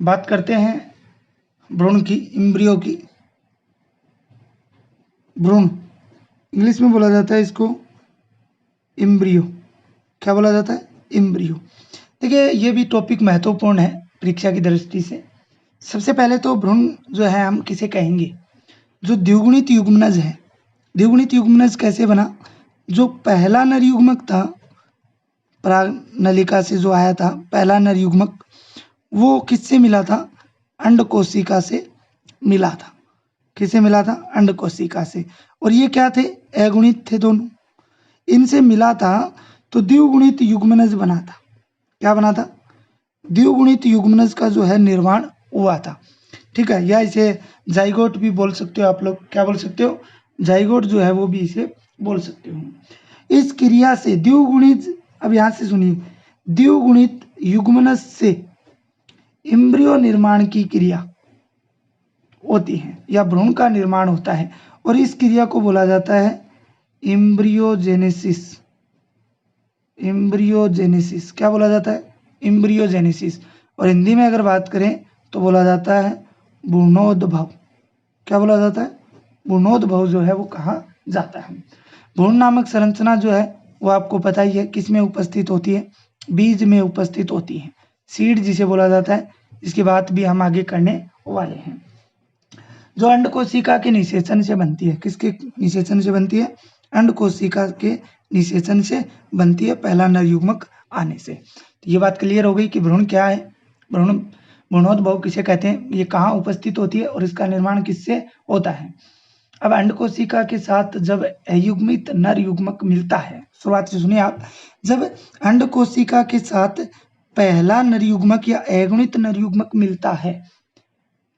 बात करते हैं भ्रूण की, इम्ब्रियो की। भ्रूण इंग्लिश में बोला जाता है इसको इम्ब्रियो। क्या बोला जाता है? इम्ब्रियो। देखिए ये भी टॉपिक महत्वपूर्ण है परीक्षा की दृष्टि से। सबसे पहले तो भ्रूण जो है हम किसे कहेंगे? जो द्विगुणित युग्मनज है। द्विगुणित युग्मनज कैसे बना? जो पहला नर युग्मक था, पराग नलिका से जो आया था पहला नर युग्मक, वो किससे मिला था? अंड कोशिका से मिला था। किससे मिला था? अंड कोशिका से। और ये क्या थे? अगुणित थे दोनों। इनसे मिला था तो द्विगुणित युग्मनज बना था। क्या बना था? द्विगुणित युग्मनज का जो है निर्माण हुआ था। ठीक है, या इसे जाइगोट भी बोल सकते हो आप लोग। क्या बोल सकते हो? जाइगोट जो है वो भी इसे बोल सकते हो। इस क्रिया से द्विगुणित, अब यहाँ से सुनिए, द्विगुणित युग्मनज से इम्ब्रियो निर्माण की क्रिया होती है या भ्रूण का निर्माण होता है, और इस क्रिया को बोला जाता है एम्ब्रियोजेनेसिस। एम्ब्रियोजेनेसिस क्या बोला जाता है? एम्ब्रियोजेनेसिस। और हिंदी में अगर बात करें तो बोला जाता है भ्रूणोद्भव। क्या बोला जाता है? भ्रूणोद्भव जो है वो कहा जाता है। भ्रूण नामक संरचना जो है वो आपको पता ही है किस में उपस्थित होती है? बीज में उपस्थित होती है। सीड जिसे बोला जाता है, इसकी बात भी हम आगे करने वाले हैं। जो अंड कोशिका के निषेचन से बनती है। किसके निषेचन से बनती है? अंड कोशिका के निषेचन से बनती है, पहला नर युग्मक आने से। तो ये बात क्लियर हो गई कि भ्रूण क्या है, भ्रूण भ्रूणोद्भव किसे कहते हैं, ये कहाँ उपस्थित होती है और इसका निर्माण किससे होता है। अब अंड कोशिका के साथ जब अयुग्मित नर युग्मक मिलता है, शुरुआत से सुनिए आप, जब अंड कोशिका के साथ पहला नर युग्मक या अगुणित नर युग्मक मिलता है,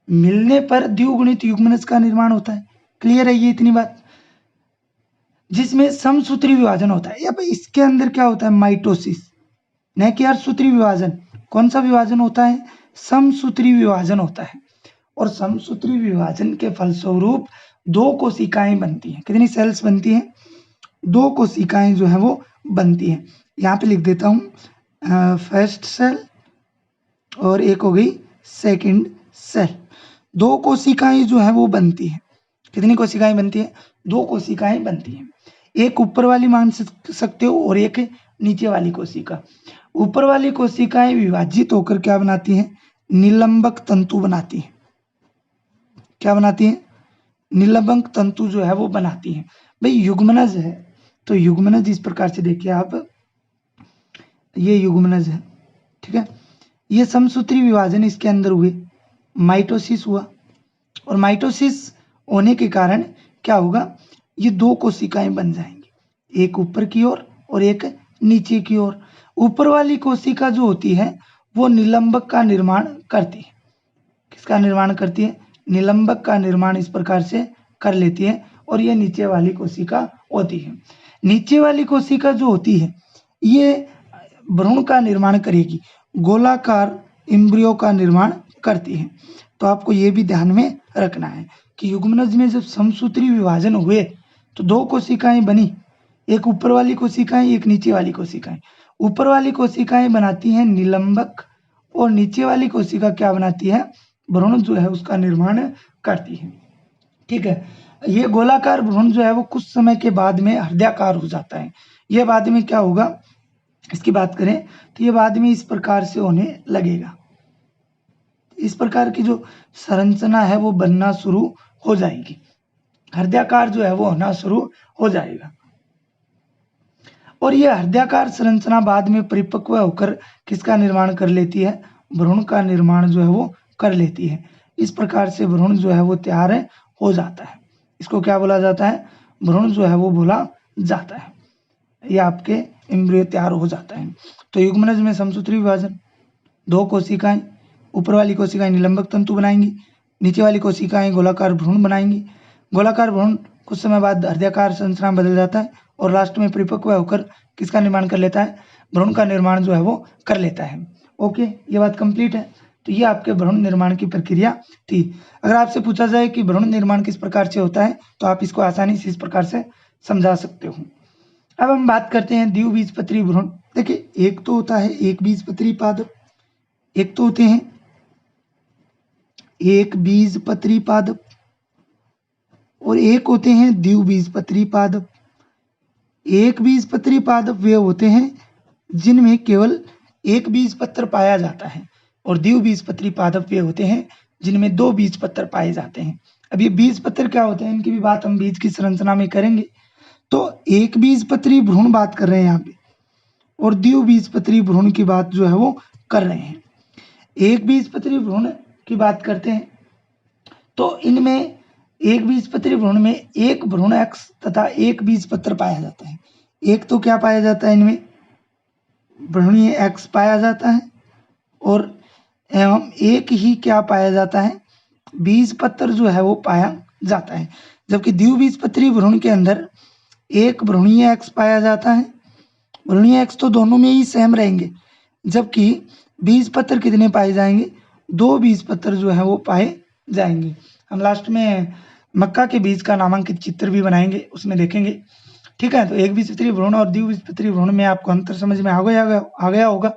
मिलने पर द्विगुणित युग्मनज का निर्माण होता है। क्लियर है ये इतनी बात? जिसमें समसूत्री विभाजन होता है। अब इसके अंदर क्या होता है? माइटोसिस, न कि अर्धसूत्री विभाजन। कौन सा विभाजन होता है? समसूत्री विभाजन होता है। और समसूत्री विभाजन के फलस्वरूप दो कोशिकाएं बनती हैं। कितनी सेल्स बनती हैं? दो कोशिकाएं जो है वो बनती हैं। यहाँ पे लिख देता हूँ फर्स्ट सेल और एक हो गई सेकंड सेल। दो कोशिकाएं जो है वो बनती हैं। कितनी कोशिकाएं बनती हैं? दो कोशिकाएं बनती हैं। एक ऊपर वाली मान सकते हो और एक नीचे वाली कोशिका। ऊपर वाली कोशिकाएं विभाजित होकर क्या बनाती हैं? निलंबक तंतु बनाती हैं। क्या बनाती हैं? निलंबक तंतु जो है वो बनाती हैं। भाई युग्मनज है तो युग्मनज इस प्रकार से देखिए आप, ये युग्मनज है। ठीक है, ये समसूत्री विभाजन इसके अंदर हुए, माइटोसिस हुआ, और माइटोसिस होने के कारण क्या होगा? ये दो कोशिकाएं बन जाएंगी, एक ऊपर की ओर और एक नीचे की ओर। ऊपर वाली कोशिका जो होती है वो निलंबक का निर्माण करती है। किसका निर्माण करती है? निलंबक का निर्माण इस प्रकार से कर लेती है, और ये नीचे वाली कोशिका होती है। नीचे वाली कोशिका जो होती है ये भ्रूण का निर्माण करेगी, गोलाकार इम्ब्रियो का निर्माण करती है। तो आपको ये भी ध्यान में रखना है कि युग्मनज में जब समसूत्री विभाजन हुए तो दो कोशिकाएं बनी, एक ऊपर वाली कोशिकाएं, एक नीचे वाली कोशिकाएं। ऊपर वाली कोशिकाएं बनाती हैं निलंबक, और नीचे वाली कोशिका क्या बनाती है? भ्रूण जो है उसका निर्माण करती है। ठीक है, ये गोलाकार भ्रूण जो है वो कुछ समय के बाद में हृदयाकार हो जाता है। ये बाद में क्या होगा, इसकी बात करें तो ये बाद में इस प्रकार से होने लगेगा। इस प्रकार की जो संरचना है वो बनना शुरू हो जाएगी, हृदयाकार जो है वो होना शुरू हो जाएगा। और ये हृदयाकार संरचना बाद में परिपक्व होकर किसका निर्माण कर लेती है? भ्रूण का निर्माण जो है वो कर लेती है। इस प्रकार से भ्रूण जो है वो तैयार हो जाता है। इसको क्या बोला जाता है? भ्रूण जो है वो बोला जाता है। ये आपके एम्ब्रियो तैयार हो जाता है। तो युग्मनज में समसूत्री विभाजन, दो कोशिकाएं, ऊपर वाली कोशिकाएं निलंबक तंतु बनाएंगी, नीचे वाली कोशिकाएं गोलाकार भ्रूण बनाएंगी। गोलाकार भ्रूण कुछ समय बाद हृदयाकार संरचना में बदल जाता है और लास्ट में परिपक्व होकर किसका निर्माण कर लेता है? भ्रूण का निर्माण जो है वो कर लेता है। ओके, ये बात कंप्लीट है। तो ये आपके भ्रूण निर्माण की प्रक्रिया थी। अगर आपसे पूछा जाए कि भ्रूण निर्माण किस प्रकार से होता है तो आप इसको आसानी से इस प्रकार से समझा सकते हो। अब हम बात करते हैं द्विबीजपत्री भ्रूण। देखिए, एक तो होता है एक बीजपत्री पादप, एक तो होते हैं एक बीजपत्री पादप और एक होते हैं द्विबीजपत्री पादप। एक बीजपत्री पादप वे होते हैं जिनमें केवल एक बीजपत्र पाया जाता है और द्विबीजपत्री पादप वे होते हैं जिनमें दो बीजपत्र पाए जाते हैं। अब ये बीजपत्र क्या होते हैं, इनकी भी बात हम बीज की संरचना में करेंगे। तो एक बीजपत्री भ्रूण बात कर रहे हैं यहाँ पे और द्विबीजपत्री भ्रूण की बात जो है वो कर रहे हैं। एक बीजपत्री भ्रूण की बात करते हैं तो इनमें एक बीजपत्री भ्रूण में एक भ्रूण एक्स तथा एक बीजपत्र पाया जाता है। एक तो क्या पाया जाता है, इनमें भ्रूणीय एक्स पाया जाता है और एवं एक ही क्या पाया जाता है, बीजपत्र जो है वो पाया जाता है। जबकि द्विबीजपत्री भ्रूण के अंदर एक भ्रूणीय एक्स पाया जाता है। भ्रूणीय एक्स तो दोनों में ही सेम रहेंगे, जबकि बीजपत्र कितने पाए जाएंगे, दो बीजपत्र जो है वो पाए जाएंगे। हम लास्ट में मक्का के बीज का नामांकित चित्र भी बनाएंगे, उसमें देखेंगे। ठीक है, तो एक बीजपत्री भ्रूण और द्विबीजपत्री भ्रूण में आपको अंतर समझ में आ गया होगा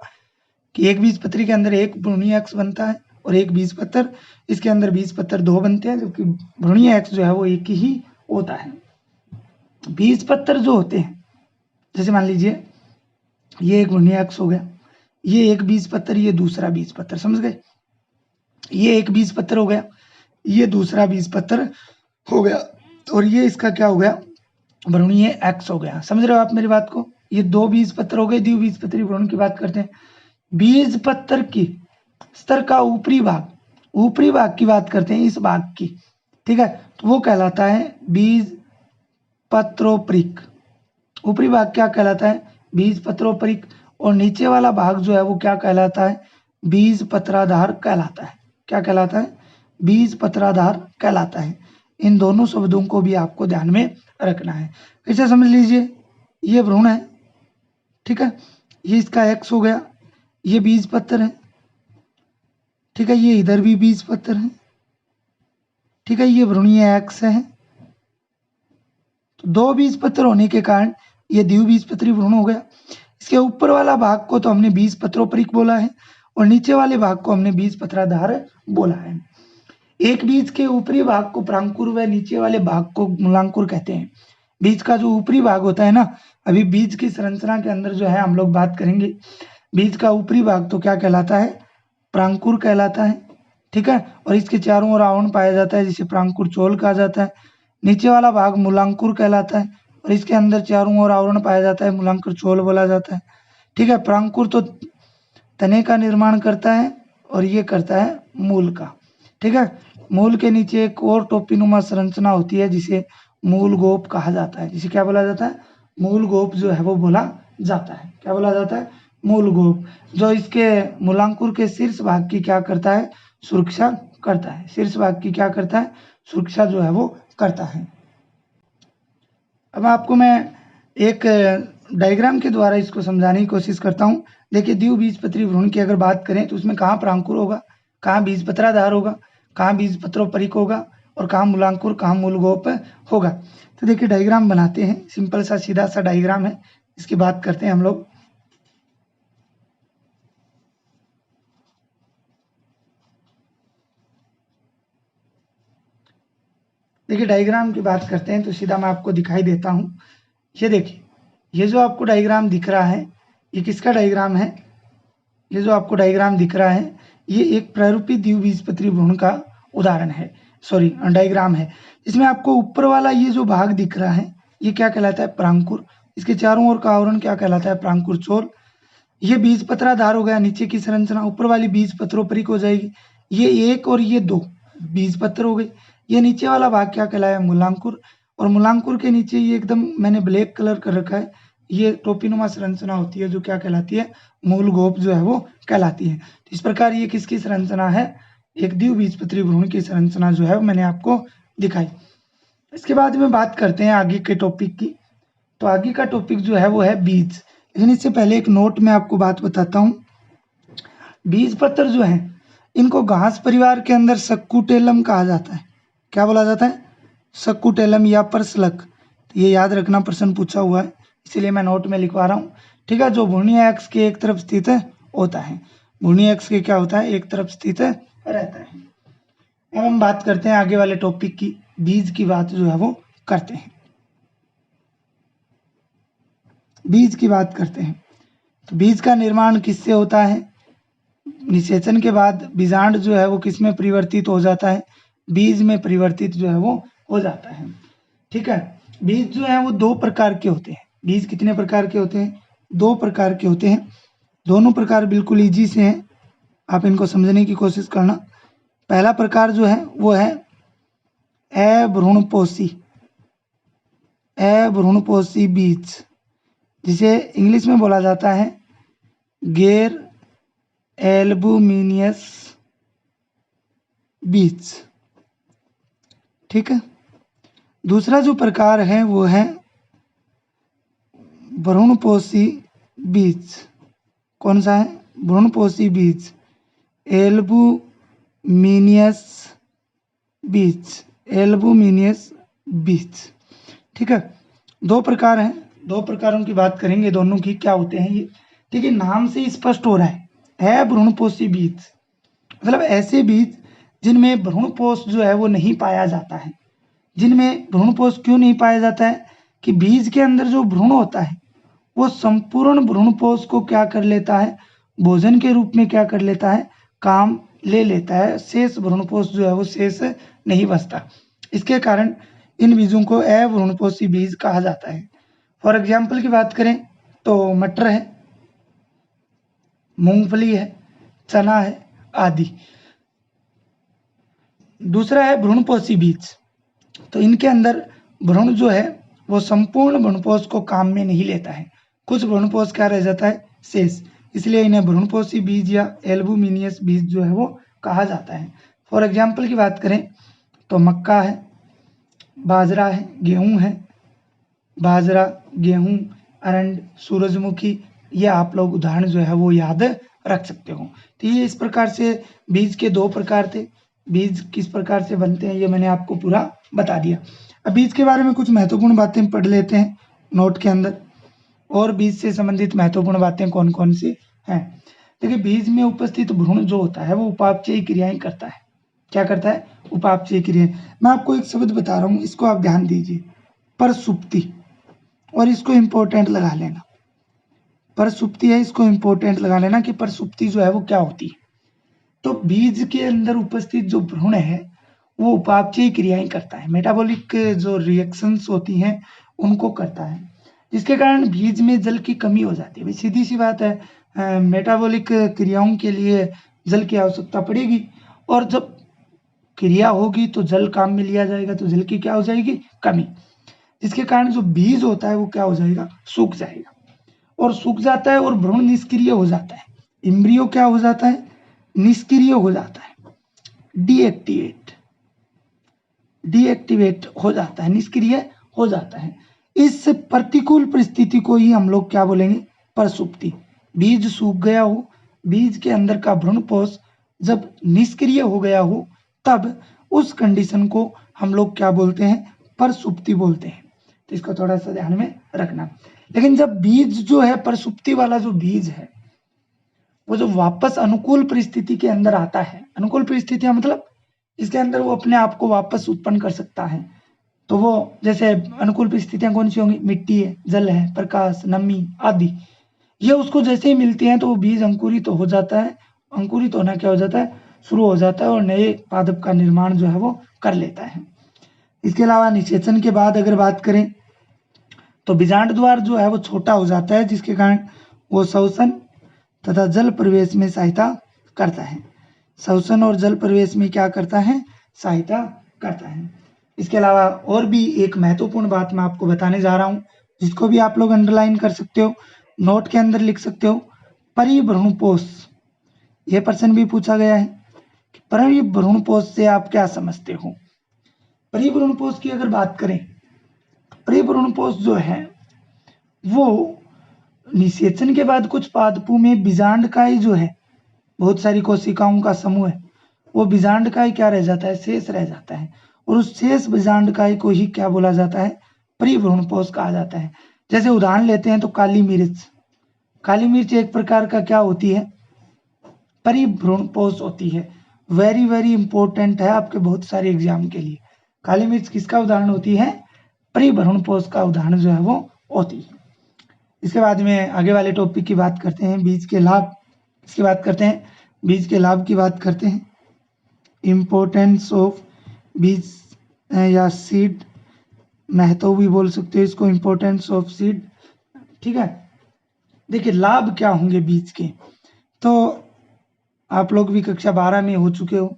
कि एक बीजपत्री के अंदर एक भ्रूणीय एक्स बनता है और एक बीजपत्र, इसके अंदर बीजपत्र दो बनते हैं, जबकि भ्रूणीय एक्स जो है वो एक ही होता है। बीजपत्र जो होते हैं, जैसे मान लीजिए ये एक भ्रूणीय एक्स हो गया, ये एक बीजपत्र, ये दूसरा बीजपत्र, समझ गए। ये एक बीजपत्र हो गया, ये दूसरा बीजपत्र हो गया और ये इसका क्या हो गया, भ्रूणीय एक्स हो गया। समझ रहे हो आप मेरी बात को। ये दो बीजपत्र हो गए। द्विबीजपत्री भ्रूण की बात करते हैं। बीजपत्र की स्तर का ऊपरी भाग की बात करते हैं, इस भाग की। ठीक है, तो वो कहलाता है बीजपत्रोपरिक। ऊपरी भाग क्या कहलाता है, बीजपत्रोपरिक, और नीचे वाला भाग जो है वो क्या कहलाता है, बीजपत्राधार कहलाता है। क्या कहलाता है, बीजपत्राधार कहलाता है। इन दोनों शब्दों को भी आपको ध्यान में रखना है। ऐसे समझ लीजिए, ये भ्रूण है, ठीक है, ये इसका एक्स हो गया, ये बीजपत्र है, ठीक है, ये इधर भी बीजपत्र है, ठीक है, ये भ्रूणीय एक्स है। तो दो बीजपत्र होने के कारण ये द्विबीजपत्री भ्रूण हो गया। इसके ऊपर वाला भाग को तो हमने बीजपत्रोपरिक बोला है और नीचे वाले भाग को हमने बीजपत्राधार बोला है। एक बीज के ऊपरी भाग को प्रांकुर व नीचे वाले भाग को मूलांकुर कहते हैं। बीज का जो ऊपरी भाग होता है ना, अभी बीज की संरचना के अंदर जो है हम लोग बात करेंगे। बीज का ऊपरी भाग तो क्या कहलाता है, प्रांकुर कहलाता है, ठीक है, और इसके चारों ओर आवरण पाया जाता है जिसे प्रांकुर चोल कहा जाता है। नीचे वाला भाग मूलांकुर कहलाता है और इसके अंदर चारों ओर आवरण पाया जाता है, मूलांकुर चोल बोला जाता है। ठीक है, प्रांकुर तो तने का निर्माण करता है और ये करता है मूल का। ठीक है, मूल के नीचे एक और टोपीनुमा संरचना होती है जिसे मूल गोप कहा जाता है। जिसे क्या बोला जाता है, मूल गोप जो है वो बोला जाता है। क्या बोला जाता है, मूल गोप, जो इसके मूलांकुर के शीर्ष भाग की क्या करता है, सुरक्षा करता है। शीर्ष भाग की क्या करता है, सुरक्षा जो है वो करता है। अब आपको मैं एक डायग्राम के द्वारा इसको समझाने की कोशिश करता हूँ। देखिए, द्विबीजपत्री भ्रूण की अगर बात करें तो उसमें कहाँ प्रांकुर होगा, कहाँ बीजपत्राधार होगा, कहाँ बीजपत्रोपरिक होगा और कहाँ मूलांकुर, कहाँ मूलगोप होगा। तो देखिए डायग्राम बनाते हैं, सिंपल सा सीधा सा डायग्राम है, इसकी बात करते हैं हम लोग। देखिए डायग्राम की बात करते हैं तो सीधा मैं आपको दिखाई देता हूँ। ये देखिए, ये जो आपको डायग्राम दिख रहा है ये किसका डायग्राम है, ये जो आपको डायग्राम दिख रहा है ये एक प्रारूपी द्विबीजपत्री भ्रूण का उदाहरण है, सॉरी डायग्राम है। इसमें आपको ऊपर वाला ये जो भाग दिख रहा है ये क्या कहलाता है, प्रांकुर। इसके चारों ओर का आवरण क्या कहलाता है, प्रांकुर चोल। ये बीजपत्राधार हो गया, नीचे की संरचना, ऊपर वाली बीजपत्रोपरिक हो जाएगी। ये एक और ये दो बीजपत्र हो गई। ये नीचे वाला भाग क्या कहलाया, मूलांकुर, और मूलांकुर के नीचे ये एकदम मैंने ब्लैक कलर कर रखा है, ये टोपीनुमा संरचना होती है जो क्या कहलाती है, मूल गोप जो है वो कहलाती है। तो इस प्रकार ये किसकी संरचना है, एक द्विबीजपत्री भ्रूण की संरचना जो है मैंने आपको दिखाई। इसके बाद में बात करते हैं आगे के टॉपिक की। तो आगे का टॉपिक जो है वो है बीज। लेकिन इससे पहले एक नोट में आपको बात बताता हूँ। बीजपत्र जो है इनको घास परिवार के अंदर सक्कुटेलम कहा जाता है। क्या बोला जाता है, सक्कुटेलम या परसलक। तो ये याद रखना, प्रश्न पूछा हुआ है इसलिए मैं नोट में लिखवा रहा हूँ। ठीक है, जो भ्रूणीय अक्ष के एक तरफ स्थित होता है, भ्रूणीय अक्ष के क्या होता है, एक तरफ स्थित रहता है। अब हम बात करते हैं आगे वाले टॉपिक की, बीज की बात जो है वो करते हैं। बीज की बात करते हैं तो बीज का निर्माण किससे होता है? निषेचन के बाद बीजांड जो है वो किस में परिवर्तित हो जाता है? बीज में परिवर्तित जो है वो हो जाता है। ठीक है, बीज जो है वो दो प्रकार के होते हैं। बीज कितने प्रकार के होते हैं? दो प्रकार के होते हैं। दोनों प्रकार बिल्कुल इजी से हैं, आप इनको समझने की कोशिश करना। पहला प्रकार जो है वो है अभ्रूणपोषी, अभ्रूणपोषी बीज, जिसे इंग्लिश में बोला जाता है गैर एल्बुमिनियस बीज। ठीक है, दूसरा जो प्रकार है वो है भ्रूणपोषी बीज। कौन सा है? भ्रूणपोषी बीज, एल्बुमिनियस बीज, एल्बुमिनियस बीज। ठीक है, दो प्रकार हैं, दो प्रकारों की बात करेंगे, दोनों की क्या होते हैं ये। ठीक है, नाम से स्पष्ट हो रहा है भ्रूणपोषी बीज मतलब ऐसे बीज जिनमें भ्रूणपोष जो है वो नहीं पाया जाता है। जिनमें भ्रूणपोष क्यों नहीं पाया जाता है? कि बीज के अंदर जो भ्रूण होता है वो संपूर्ण भ्रूणपोष को क्या कर लेता है? भोजन के रूप में क्या कर लेता है? काम ले लेता है। शेष भ्रूणपोष जो है वो शेष नहीं बचता। इसके कारण इन बीजों को अभ्रूणपोषी बीज कहा जाता है। फॉर एग्जाम्पल की बात करें तो मटर है, मूंगफली है, चना है आदि। दूसरा है भ्रूणपोषी बीज, तो इनके अंदर भ्रूण जो है वो संपूर्ण भ्रूणपोष को काम में नहीं लेता है, कुछ भ्रूणपोष क्या रह जाता है? शेष। इसलिए इन्हें भ्रूणपोषी बीज या एल्बुमिनियस बीज जो है वो कहा जाता है। फॉर एग्जाम्पल की बात करें तो मक्का है, बाजरा है, गेहूं है, बाजरा, गेहूं, अरंड, सूरजमुखी, ये आप लोग उदाहरण जो है वो याद रख सकते हो। तो ये इस प्रकार से बीज के दो प्रकार थे। बीज किस प्रकार से बनते हैं ये मैंने आपको पूरा बता दिया। अब बीज के बारे में कुछ महत्वपूर्ण बातें पढ़ लेते हैं नोट के अंदर, और बीज से संबंधित महत्वपूर्ण बातें कौन कौन सी हैं। देखिए, बीज में उपस्थित भ्रूण जो होता है वो उपापचयी क्रियाएं करता है। क्या करता है? उपापचयी क्रियाएं। मैं आपको एक शब्द बता रहा हूँ, इसको आप ध्यान दीजिए, परसुप्ति, और इसको इंपॉर्टेंट लगा लेना। परसुप्ति है, इसको इंपॉर्टेंट लगा लेना कि परसुप्ति जो है वो क्या होती है। तो बीज के अंदर उपस्थित जो भ्रूण है वो उपापचयी क्रियाएं करता है, मेटाबॉलिक जो रिएक्शंस होती हैं उनको करता है, जिसके कारण बीज में जल की कमी हो जाती है। भाई सीधी सी बात है, मेटाबॉलिक क्रियाओं के लिए जल की आवश्यकता पड़ेगी, और जब क्रिया होगी तो जल काम में लिया जाएगा, तो जल की क्या हो जाएगी? कमी, जिसके कारण जो बीज होता है वो क्या हो जाएगा? सूख जाएगा, और सूख जाता है और भ्रूण निष्क्रिय हो जाता है। इम्ब्रियो क्या हो जाता है? निष्क्रिय हो जाता है, डीएक्टिवेट हो जाता है, निष्क्रिय हो जाता है। इस प्रतिकूल परिस्थिति को ही हम लोग क्या बोलेंगे? परसुप्ति। बीज सूख गया हो, बीज के अंदर का भ्रूणपोष जब निष्क्रिय हो गया हो, तब उस कंडीशन को हम लोग क्या बोलते हैं? परसुप्ति बोलते हैं। तो इसको थोड़ा सा ध्यान में रखना। लेकिन जब बीज जो है, परसुप्ति वाला जो बीज है, वो जो वापस अनुकूल परिस्थिति के अंदर आता है, अनुकूल परिस्थितियां मतलब इसके अंदर वो अपने आप को वापस उत्पन्न कर सकता है। तो वो जैसे अनुकूल परिस्थितियां कौन सी होंगी? मिट्टी है, जल है, प्रकाश, नमी आदि। ये उसको जैसे ही मिलती हैं तो वो बीज अंकुरित हो जाता है। अंकुरित होना क्या हो जाता है? शुरू हो जाता है, और नए पादप का निर्माण जो है वो कर लेता है। इसके अलावा निषेचन के बाद अगर बात करें तो बीजांड द्वार जो है वो छोटा हो जाता है, जिसके कारण वो श्वसन तथा जल प्रवेश में सहायता करता है। श्वसन और जल प्रवेश में क्या करता है? सहायता करता है। इसके अलावा और भी एक महत्वपूर्ण बात मैं आपको बताने जा रहा हूँ, जिसको भी आप लोग अंडरलाइन कर सकते हो, नोट के अंदर लिख सकते हो। परिभ्रूणपोष, यह प्रश्न भी पूछा गया है कि परिभ्रूणपोष से आप क्या समझते हो? परिभ्रूणपोष की अगर बात करें, परिभ्रूणपोष जो है वो निषेचन के बाद कुछ पादपों में बीजांडकाई जो है, बहुत सारी कोशिकाओं का समूह है, वो बीजांडकाई क्या रह जाता है? शेष रह जाता है, और उस शेष बीजांडकाई को ही क्या बोला जाता है? परिभ्रूणपोष कहा जाता है। जैसे उदाहरण लेते हैं तो काली मिर्च, काली मिर्च एक प्रकार का क्या होती है? परिभ्रूणपोष होती है। वेरी वेरी इंपॉर्टेंट है आपके बहुत सारे एग्जाम के लिए। काली मिर्च किसका उदाहरण होती है? परिभ्रमणपोष का उदाहरण जो है वो होती है। इसके बाद में आगे वाले टॉपिक की बात करते हैं, बीज के लाभ। इसकी बात करते हैं, बीज के लाभ की बात करते हैं। इम्पोर्टेंस ऑफ बीज या सीड, महत्व भी बोल सकते हो इसको, इम्पोर्टेंस ऑफ सीड। ठीक है, देखिए लाभ क्या होंगे बीज के, तो आप लोग भी कक्षा 12 में हो चुके हो,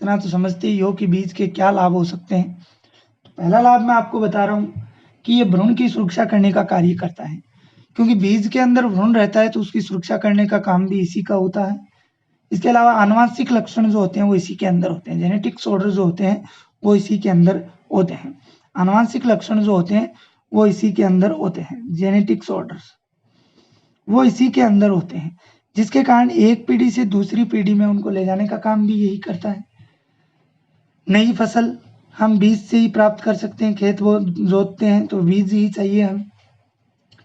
इतना तो समझते ही हो कि बीज के क्या लाभ हो सकते हैं। तो पहला लाभ मैं आपको बता रहा हूँ कि ये भ्रूण की सुरक्षा करने का कार्य करता है, क्योंकि बीज के अंदर भ्रूण रहता है तो उसकी सुरक्षा करने का काम भी इसी का होता है। इसके अलावा आनुवांशिक लक्षण जो होते हैं वो इसी के अंदर होते हैं, जेनेटिक्स ऑर्डर जो होते हैं वो इसी के अंदर होते हैं। आनुवांशिक लक्षण जो होते हैं वो इसी के अंदर होते हैं, जेनेटिक्स ऑर्डर्स वो इसी के अंदर होते हैं, जिसके कारण एक पीढ़ी से दूसरी पीढ़ी में उनको ले जाने का काम भी यही करता है। नई फसल हम बीज से ही प्राप्त कर सकते हैं, खेत वो जोतते हैं तो बीज ही चाहिए हम।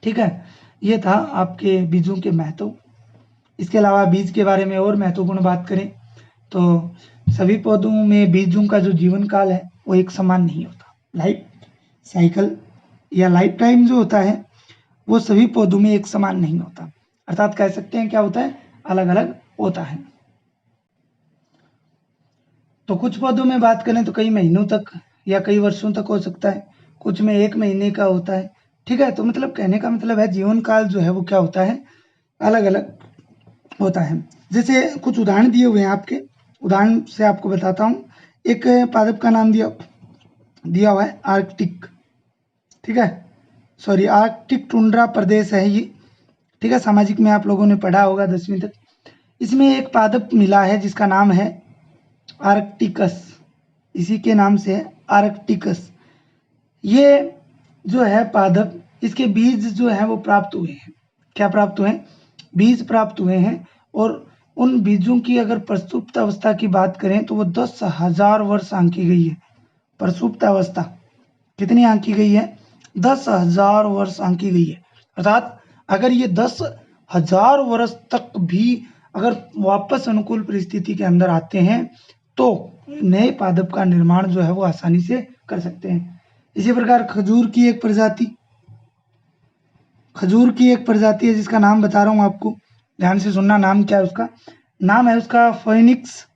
ठीक है, ये था आपके बीजों के महत्व। इसके अलावा बीज के बारे में और महत्वपूर्ण बात करें तो सभी पौधों में बीजों का जो जीवन काल है वो एक समान नहीं होता। लाइफ साइकिल या लाइफ टाइम जो होता है वो सभी पौधों में एक समान नहीं होता, अर्थात कह सकते हैं क्या होता है, अलग अलग होता है। तो कुछ पौधों में बात करें तो कई महीनों तक या कई वर्षों तक हो सकता है, कुछ में 1 महीने का होता है। ठीक है, तो मतलब कहने का मतलब है जीवन काल जो है वो क्या होता है, अलग अलग होता है। जैसे कुछ उदाहरण दिए हुए हैं आपके, उदाहरण से आपको बताता हूँ। एक पादप का नाम दिया दिया हुआ है आर्कटिक। ठीक है, सॉरी आर्कटिक टुंड्रा प्रदेश है ये। ठीक है, सामाजिक में आप लोगों ने पढ़ा होगा 10वीं तक। इसमें एक पादप मिला है जिसका नाम है आर्कटिकस, इसी के नाम से है आर्कटिकस। ये जो है पादप, इसके बीज जो है वो प्राप्त हुए हैं। क्या प्राप्त हुए हैं? बीज प्राप्त हुए हैं। और उन बीजों की अगर प्रसुप्त अवस्था की बात करें तो वो 10,000 वर्ष आंकी गई है। प्रसुप्त अवस्था कितनी आंकी गई है? 10,000 वर्ष आंकी गई है। अर्थात अगर ये 10,000 वर्ष तक भी अगर वापस अनुकूल परिस्थिति के अंदर आते हैं तो नए पादप का निर्माण जो है वो आसानी से कर सकते हैं। इसी प्रकार खजूर की एक प्रजाति है जिसका नाम बता रहा हूँ आपको, ध्यान से सुनना। नाम क्या है उसका? नाम है उसका फोएनिक्स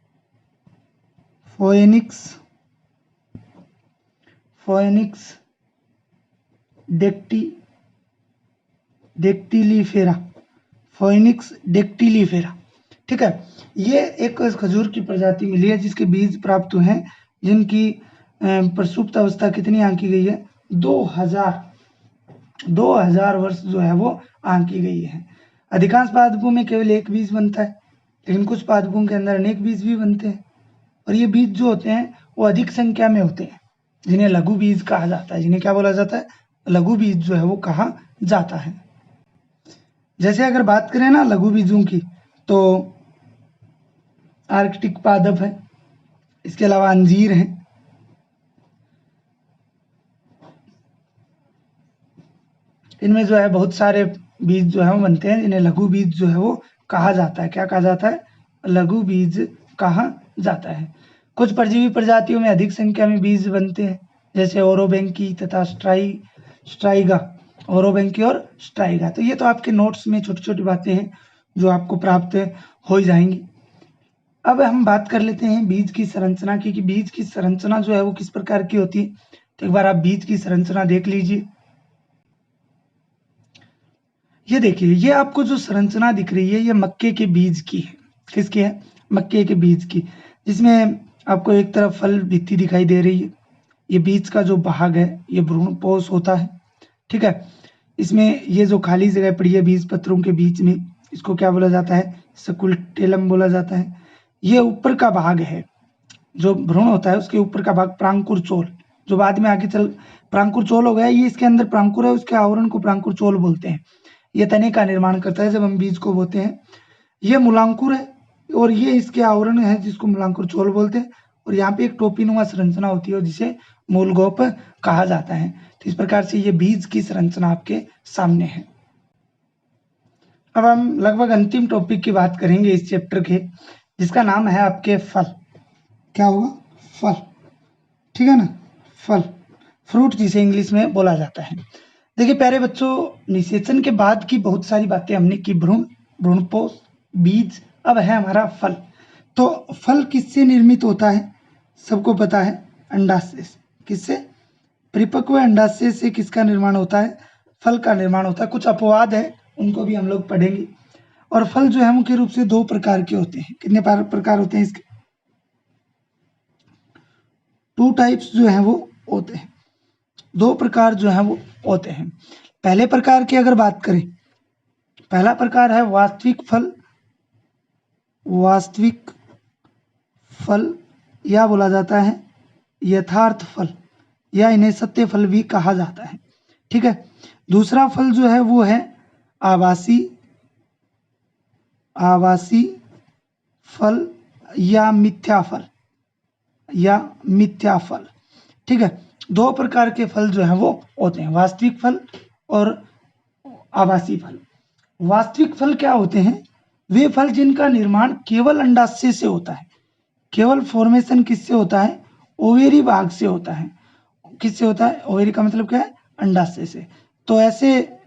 डेक्टिलीफेरा, फोएनिक्स डेक्टिलीफेरा। ठीक है, ये एक खजूर की प्रजाति मिली है जिसके बीज प्राप्त हुए हैं, जिनकी प्रसुप्त अवस्था कितनी आंकी गई है? 2000 वर्ष जो है वो आंकी गई है। अधिकांश पादपों में केवल एक बीज बनता है, लेकिन कुछ पादपों के अंदर अनेक बीज भी बनते हैं। और ये बीज जो होते हैं वो अधिक संख्या में होते हैं, जिन्हें लघु बीज कहा जाता है। जिन्हें क्या बोला जाता है? लघु बीज जो है वो कहा जाता है। जैसे अगर बात करें ना लघु बीजों की, तो आर्कटिक पादप है, इसके अलावा अंजीर है, इनमें जो है बहुत सारे बीज जो है वो बनते हैं, जिन्हें लघु बीज जो है वो कहा जाता है। क्या कहा जाता है? लघु बीज कहा जाता है। कुछ परजीवी प्रजातियों में अधिक संख्या में बीज बनते हैं, जैसे ओरोबेंकी तथा स्ट्राइगा, ओरोबेंकी और स्ट्राइगा। तो ये तो आपके नोट्स में छोटी छोटी बातें हैं जो आपको प्राप्त हो जाएंगी। अब हम बात कर लेते हैं बीज की संरचना की, कि बीज की संरचना जो है वो किस प्रकार की होती है। तो एक बार आप बीज की संरचना देख लीजिए। ये देखिए, ये आपको जो संरचना दिख रही है ये मक्के के बीज की है। किसकी है? मक्के के बीज की, जिसमें आपको एक तरफ फल भित्ति दिखाई दे रही है। ये बीज का जो भाग है ये भ्रूणपोष होता है। ठीक है, इसमें ये जो खाली जगह पड़ी है बीज पत्रों के बीच में, इसको क्या बोला जाता है? सकुलटेलम बोला जाता है। ये ऊपर का भाग है, जो भ्रूण होता है उसके ऊपर का भाग प्रांकुर चोल, जो बाद में आगे चल प्रांकुर चोल हो गया। ये इसके अंदर प्रांकुर है, उसके आवरण को प्रांकुर चोल बोलते हैं। ये तने का निर्माण करता है जब हम बीज को बोते हैं। ये मूलांकुर है और ये इसके आवरण है जिसको मूलांकुर चोल बोलते हैं। और यहाँ पे एक टोपीनुमा संरचना होती है जिसे मूलगोप कहा जाता है। तो इस प्रकार से ये बीज की संरचना आपके सामने है। अब हम लगभग अंतिम टॉपिक की बात करेंगे इस चैप्टर के, जिसका नाम है आपके फल। क्या होगा, फल, ठीक है ना, फल, फ्रूट जिसे इंग्लिश में बोला जाता है। देखिए प्यारे बच्चों, निषेचन के बाद की बहुत सारी बातें हमने की, भ्रूण, भ्रूणपोष, बीज, अब है हमारा फल। तो फल किससे निर्मित होता है, सबको पता है, अंडाशय से। किससे, परिपक्व अंडाशय से किसका निर्माण होता है, फल का निर्माण होता है। कुछ अपवाद है, उनको भी हम लोग पढ़ेंगे। और फल जो है मुख्य रूप से 2 प्रकार के होते हैं। कितने प्रकार होते हैं इसके, 2 टाइप्स जो है वो होते हैं, 2 प्रकार जो है वो होते हैं। पहले प्रकार की अगर बात करें, पहला प्रकार है वास्तविक फल, वास्तविक फल या बोला जाता है यथार्थ फल, या इन्हें सत्य फल भी कहा जाता है, ठीक है। दूसरा फल जो है वो है आभासी, आभासी फल या मिथ्या फल, या मिथ्या फल, ठीक है। 2 प्रकार के फल जो है वो होते हैं, वास्तविक फल और आभासी फल। वास्तविक फल क्या होते हैं, वे फल जिनका निर्माण केवल अंडाशय से होता है, केवल फॉर्मेशन किससे होता है, ओवेरी भाग से होता है। किससे होता है, ओवेरी का मतलब क्या है, अंडाशय से। तो ऐसे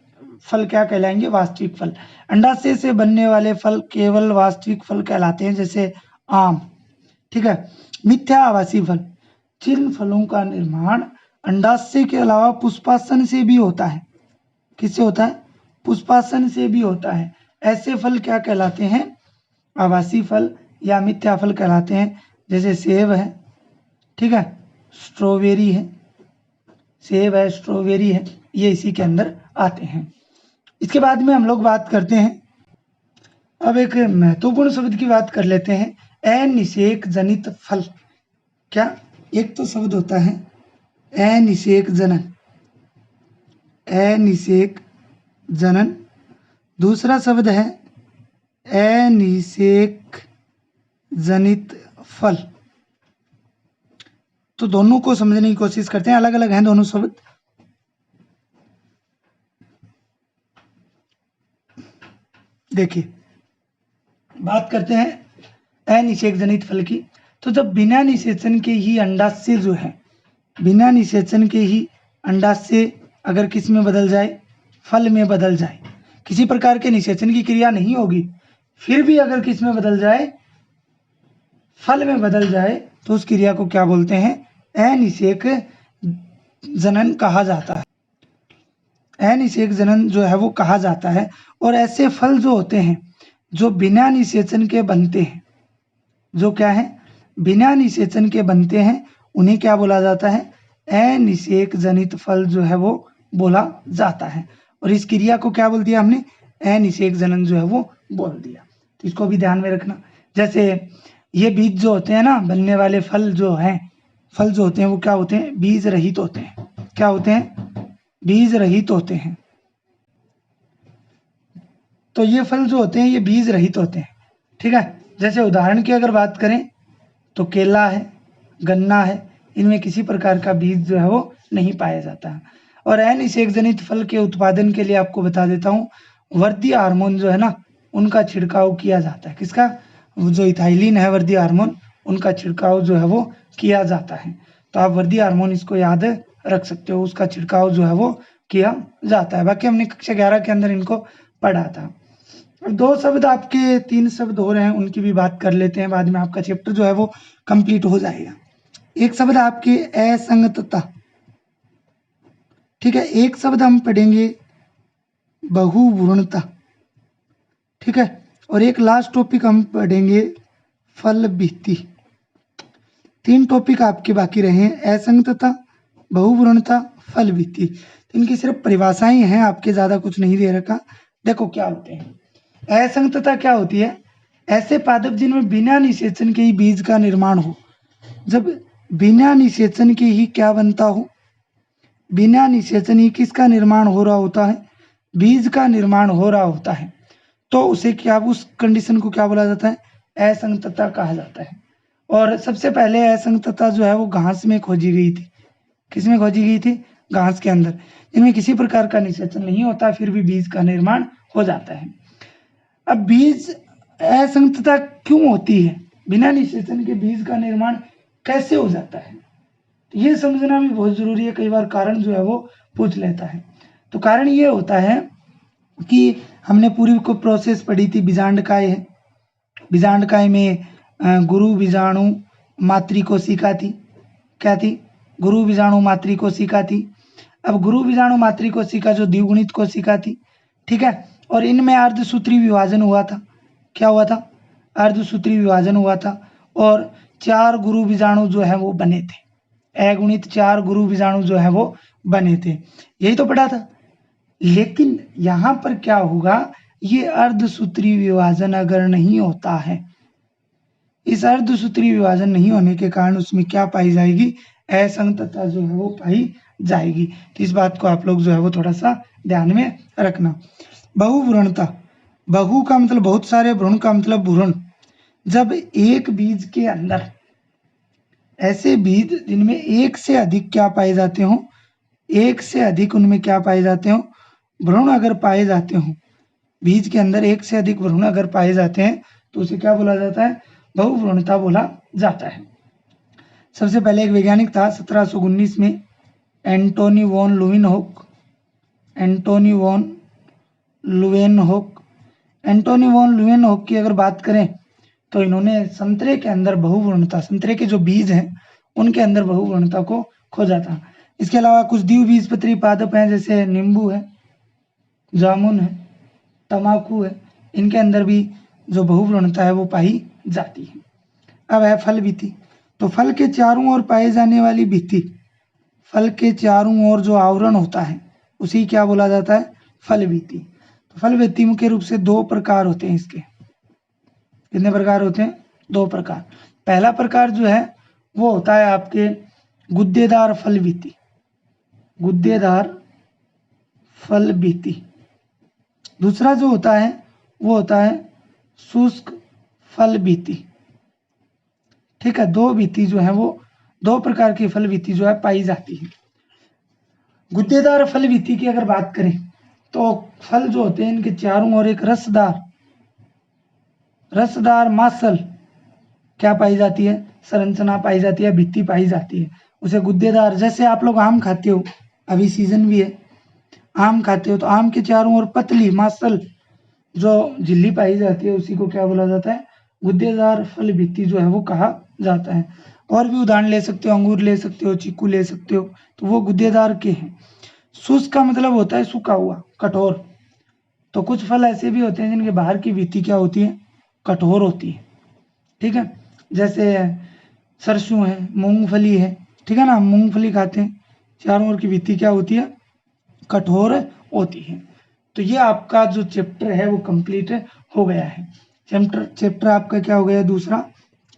फल क्या कहलाएंगे, वास्तविक फल। अंडाशय से बनने वाले फल केवल वास्तविक फल कहलाते हैं, जैसे आम, ठीक है। मिथ्या आभासी फल, जिन फलों का निर्माण अंडाशय के अलावा पुष्पासन से भी होता है। किससे होता है, पुष्पासन से भी होता है। ऐसे फल क्या कहलाते हैं, आभासी फल या मिथ्या फल कहलाते हैं। जैसे सेब है, ठीक है, स्ट्रॉबेरी है, सेब है, स्ट्रॉबेरी है, ये इसी के अंदर आते हैं। इसके बाद में हम लोग बात करते हैं, अब एक महत्वपूर्ण शब्द की बात कर लेते हैं, अनिषेक जनित फल। क्या, एक तो शब्द होता है अनिषेक जनन, अनिषेक जनन, दूसरा शब्द है अनिषेक जनित फल। तो दोनों को समझने की कोशिश करते हैं, अलग अलग हैं दोनों शब्द। देखिए बात करते हैं अनिषेक जनित फल की। तो जब बिना निषेचन के ही अंडाशय जो है, बिना निषेचन के ही अंडाशय अगर किस में बदल जाए, फल में बदल जाए, किसी प्रकार के निषेचन की क्रिया नहीं होगी, फिर भी अगर किस में बदल जाए, फल में बदल जाए, तो उस क्रिया को क्या बोलते हैं, अनिषेक जनन कहा जाता है। अनिषेक जनन जो है वो कहा जाता है। और ऐसे फल जो होते हैं जो बिना निषेचन के बनते हैं, जो क्या है, बिना निषेचन के बनते हैं, उन्हें क्या बोला जाता है, अनिषेक जनित फल जो है वो बोला जाता है। और इस क्रिया को क्या बोल दिया हमने, अनिषेक जनन जो है वो बोल दिया। तो इसको भी ध्यान में रखना। जैसे ये बीज जो होते हैं ना, बनने वाले फल जो हैं, फल जो होते हैं वो क्या होते हैं, बीज रहित होते हैं। क्या होते हैं, बीज रहित होते हैं। तो ये फल जो होते हैं ये बीज रहित होते हैं, ठीक है। जैसे उदाहरण की अगर बात करें तो केला है, गन्ना है, इनमें किसी प्रकार का बीज जो है वो नहीं पाया जाता है। और अनिषेक जनित फल के उत्पादन के लिए आपको बता देता हूँ, वर्दी हार्मोन जो है ना, उनका छिड़काव किया जाता है। किसका, जो इथाइलिन है वर्दी हार्मोन, उनका छिड़काव जो है वो किया जाता है। तो आप वर्दी हार्मोन इसको याद रख सकते हो, उसका छिड़काव जो है वो किया जाता है। बाकी हमने कक्षा 11 के अंदर इनको पढ़ा था। 2 शब्द आपके, 3 शब्द हो रहे हैं, उनकी भी बात कर लेते हैं, बाद में आपका चैप्टर जो है वो कंप्लीट हो जाएगा। एक शब्द आपके असंगतता, ठीक है। एक शब्द हम पढ़ेंगे बहुवर्ण, ठीक है। और एक लास्ट टॉपिक हम पढ़ेंगे फल भित्ति। 3 टॉपिक आपके बाकी रहे हैं, असंगतता, बहुवर्णता, फल भित्ति। इनकी सिर्फ परिभाषाएं हैं, आपके ज्यादा कुछ नहीं दे रखा। देखो क्या होते हैं, असंगतता क्या होती है, ऐसे पादप जिनमें बिना निषेचन के ही बीज का निर्माण हो। जब बिना निषेचन के ही क्या बनता हो, बिना निषेचन ही किसका निर्माण हो रहा होता है, बीज का निर्माण हो रहा होता है, तो उसे क्या, उस कंडीशन को क्या बोला जाता है, असंगतता कहा जाता है। और सबसे पहले असंगतता जो है वो घास में खोजी गई थी। किस में खोजी गई थी, घास के अंदर, इनमें किसी प्रकार का निषेचन नहीं होता, फिर भी बीज का निर्माण हो जाता है। अब बीज असंगतता क्यों होती है, बिना निषेचन के बीज का निर्माण कैसे हो जाता है, तो ये समझना भी बहुत जरूरी है। कई बार कारण जो है वो पूछ लेता है। तो कारण ये होता है कि हमने पूरी को प्रोसेस पढ़ी थी, बीजांडकाय है। बीजांडकाय में गुरु बीजाणु मातृकोशिका थी। क्या थी? गुरु बीजाणु मातृकोशिका थी। अब गुरु बीजाणु मातृकोशिका जो द्विगुणित कोशिका थी, ठीक है, और इनमें अर्धसूत्री विभाजन हुआ था। क्या हुआ था? अर्धसूत्री विभाजन हुआ था और 4 गुरु बीजाणु जो है वो बने थे। अगुणित 4 गुरु बीजाणु जो है वो बने थे। यही तो पढ़ा था। लेकिन यहाँ पर क्या होगा, ये अर्धसूत्री विभाजन अगर नहीं होता है, इस अर्धसूत्री विभाजन नहीं होने के कारण उसमें क्या पाई जाएगी? असंगतता जो है वो पाई जाएगी। तो इस बात को आप लोग जो है वो थोड़ा सा ध्यान में रखना। बहुभ्रूणता, बहु का मतलब बहुत सारे, भ्रूण का मतलब भ्रूण। जब एक बीज के अंदर ऐसे बीज जिनमें एक से अधिक क्या पाए जाते हो, एक से अधिक उनमें क्या पाए जाते हो? भ्रूण अगर पाए जाते हो, बीज के अंदर एक से अधिक भ्रूण अगर पाए जाते हैं तो उसे क्या बोला जाता है? बहुभ्रूणता बोला जाता है। सबसे पहले एक वैज्ञानिक था 1719 में, Antonie van Leeuwenhoek. Antonie van Leeuwenhoek. Antonie van Leeuwenhoek की अगर बात करें तो इन्होंने संतरे के अंदर बहुभ्रूणता, संतरे के जो बीज हैं उनके अंदर बहुभ्रूणता को खोजा था। इसके अलावा कुछ द्विबीजपत्री पादप हैं, जैसे नींबू है, जामुन है, तम्बाकू है, इनके अंदर भी जो बहुभ्रूणता है वो पाई जाती है। अब है फल भित्ति। तो फल के चारों ओर पाए जाने वाली भित्ति, फल के चारों ओर जो आवरण होता है उसी क्या बोला जाता है? फल भित्ति। तो फल भित्ति मुख्य रूप से 2 प्रकार होते हैं इसके। कितने प्रकार होते हैं? 2 प्रकार। पहला प्रकार जो है वो होता है आपके गुद्देदार फल भित्ति। गुद्देदार फल भित्ति। दूसरा जो होता है वो होता है शुष्क फल भित्ति। ठीक है, 2 भित्ति जो है वो 2 प्रकार की फल भित्ति जो है पाई जाती है। गुद्देदार फल भित्ति की अगर बात करें तो फल जो होते हैं इनके चारों ओर एक रसदार मांसल क्या पाई जाती है? संरचना पाई जाती है, भित्ति पाई जाती है। उसे गुद्देदार, जैसे आप लोग आम खाते हो, अभी सीजन भी है, आम खाते हो तो आम के चारों ओर पतली मांसल जो झिल्ली पाई जाती है उसी को क्या बोला जाता है? गुद्देदार फल भित्ति जो है वो कहा जाता है। और भी उदाहरण ले सकते हो, अंगूर ले सकते हो, चीकू ले सकते हो, तो वो गुद्देदार के हैं। शुष्क का मतलब होता है सूखा हुआ, कठोर। तो कुछ फल ऐसे भी होते हैं जिनके बाहर की भित्ति क्या होती है? कठोर होती है। ठीक है, जैसे सरसों है, मूंगफली है, ठीक है ना, मूंगफली खाते हैं, चारों ओर की भित्ति क्या होती है? कठोर होती है। तो ये आपका जो चैप्टर है वो कंप्लीट हो गया है। चैप्टर आपका क्या हो गया? दूसरा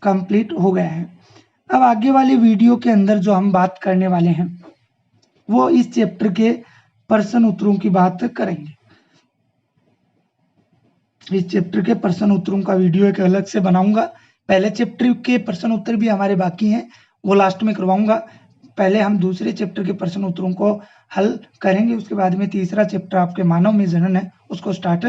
कंप्लीट हो गया है। अब आगे वाली वीडियो के अंदर जो हम बात करने वाले हैं वो इस चैप्टर के प्रश्न उत्तरों की बात करेंगे। इस चैप्टर के प्रश्न उत्तरों का वीडियो एक अलग से बनाऊंगा। पहले चैप्टर के प्रश्न उत्तर भी हमारे बाकी हैं, वो लास्ट में करवाऊंगा। पहले हम दूसरे चैप्टर के प्रश्न उत्तरों को हल करेंगे, उसके बाद में तीसरा चैप्टर आपके मानव में जनन है उसको स्टार्ट